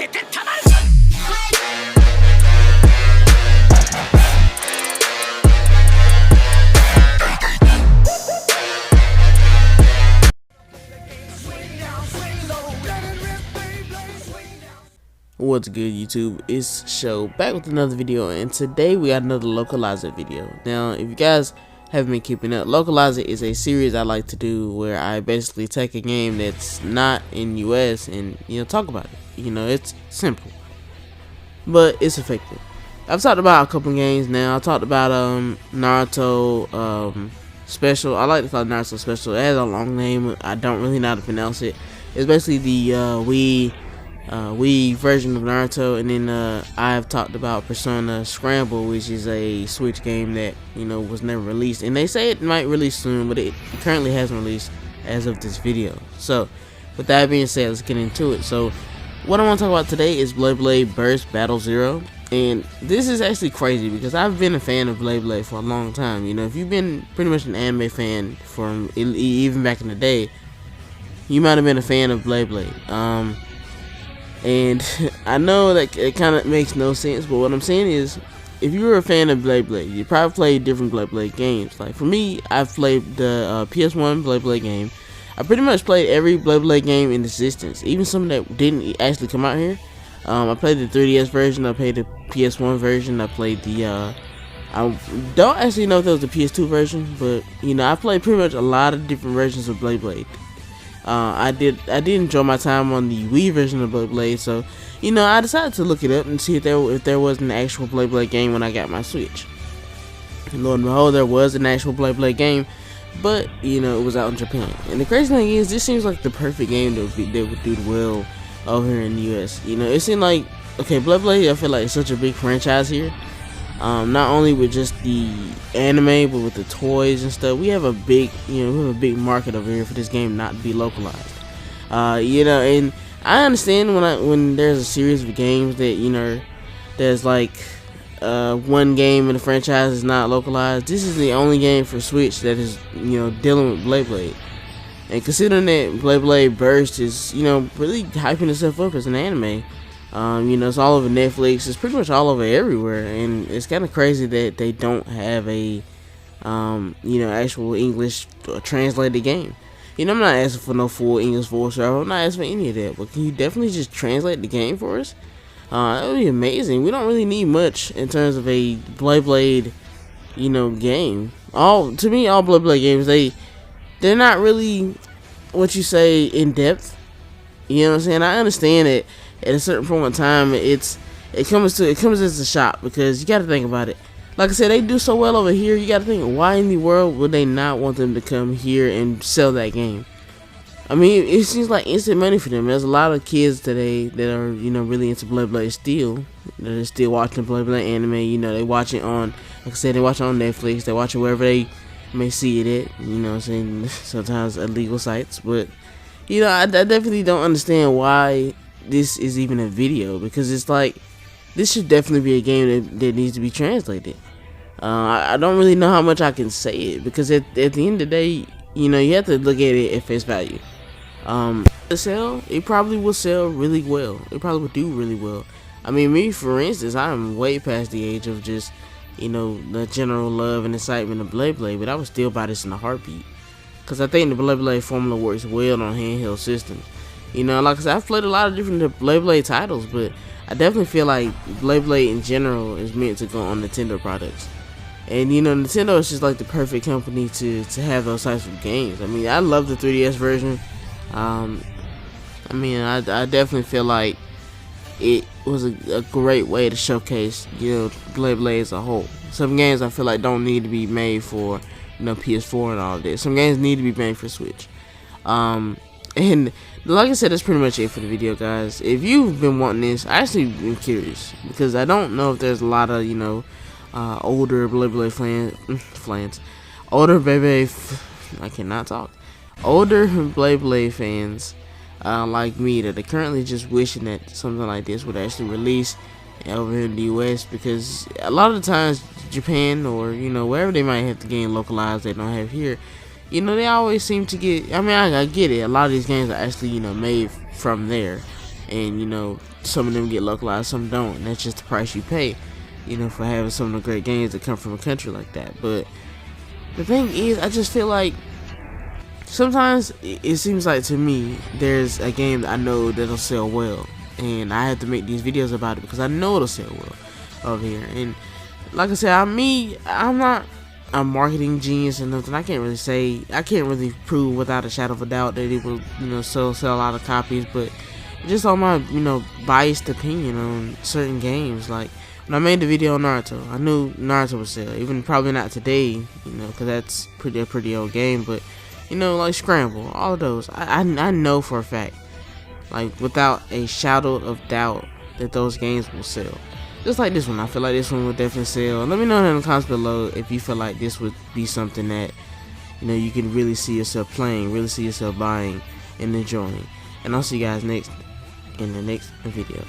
What's good, YouTube? It's Show back with another video, and today we got another Localize video. Now, if you guys haven't been keeping up, Localize is a series I like to do where I basically take a game that's not in US and talk about it. It's simple, but it's effective. I've talked about a couple games now. I talked about Naruto Special. I like to call it Naruto Special. It has a long name. I don't really know how to pronounce it. It's basically the Wii version of Naruto, and then I've talked about Persona Scramble, which is a Switch game that was never released, and they say it might release soon, but it currently hasn't released as of this video. So with that being said, let's get into it. So what I want to talk about today is Beyblade Burst Battle Zero, and this is actually crazy because I've been a fan of Beyblade for a long time. If you've been pretty much an anime fan from even back in the day, you might have been a fan of Beyblade. And I know that it kind of makes no sense, but what I'm saying is, if you were a fan of Beyblade, you probably played different Beyblade games. Like for me, I've played the PS1 Beyblade game. I pretty much played every Beyblade game in existence, even some that didn't actually come out here. I played the 3DS version, I played the PS1 version, I played the I don't actually know if that was the PS2 version, but I played pretty much a lot of different versions of Beyblade. I did enjoy my time on the Wii version of Beyblade, so I decided to look it up and see if there was an actual Beyblade game when I got my Switch. And lo and behold, there was an actual Beyblade game, but it was out in Japan. And the crazy thing is, this seems like the perfect game that would do well over here in the US. It seemed like, okay, Beyblade, I feel like it's such a big franchise here. Not only with just the anime, but with the toys and stuff. We have a big, big market over here for this game not to be localized. And I understand when there's a series of games that there's like one game in the franchise is not localized. This is the only game for Switch that is dealing with Beyblade. And considering that Beyblade Burst is really hyping itself up as an anime. It's all over Netflix. It's pretty much all over everywhere, and it's kind of crazy that they don't have a, actual English translated game. I'm not asking for no full English voice, or I'm not asking for any of that. But can you definitely just translate the game for us? That would be amazing. We don't really need much in terms of a Beyblade, game. To me, all Beyblade games they're not really what you say in depth. You know what I'm saying? I understand it. At a certain point in time, it comes as a shock, because you got to think about it. Like I said, they do so well over here. You got to think, why in the world would they not want them to come here and sell that game? I mean, it seems like instant money for them. There's a lot of kids today that are really into Beyblade still. They're still watching Beyblade anime. They watch it on, like I said, they watch it on Netflix. They watch it wherever they may see it at. What I'm saying? Sometimes illegal sites, but I definitely don't understand why this is even a video, because it's like, this should definitely be a game that needs to be translated. I don't really know how much I can say it, because at the end of the day, you have to look at it at face value. It probably will sell really well. It probably would do really well. I mean, me, for instance, I'm way past the age of just the general love and excitement of Beyblade, but I would still buy this in a heartbeat, because I think the Beyblade formula works well on handheld systems. Like I said, I've played a lot of different Beyblade titles, but I definitely feel like Beyblade in general is meant to go on Nintendo products. And Nintendo is just like the perfect company to have those types of games. I mean, I love the 3DS version. I definitely feel like it was a great way to showcase Beyblade as a whole. Some games I feel like don't need to be made for PS4 and all of this. Some games need to be made for Switch. And like I said, that's pretty much it for the video, guys. If you've been wanting this, I actually been curious, because I don't know if there's a lot of older Beyblade older Beyblade fans like me, that are currently just wishing that something like this would actually release over in the US, because a lot of the times Japan, or wherever they might have to gain localized, they don't have here. They always seem to get, I get it, a lot of these games are actually made from there, and you know, some of them get localized, some don't, and that's just the price you pay, you know, for having some of the great games that come from a country like that. But the thing is, I just feel like sometimes it seems like to me there's a game that I know that'll sell well, and I have to make these videos about it because I know it'll sell well over here. And like I said, I'm not a marketing genius or nothing. I can't really prove without a shadow of a doubt that it will, you know, sell a lot of copies. But just on my, you know, biased opinion on certain games, like when I made the video on Naruto, I knew Naruto would sell. Even probably not today, you know, because that's a pretty old game. But you know, like Scramble, all of those, I know for a fact, like without a shadow of doubt, that those games will sell. Just like this one, I feel like this one would definitely sell. Let me know in the comments below if you feel like this would be something that, you know, you can really see yourself playing, really see yourself buying and enjoying. And I'll see you guys in the next video.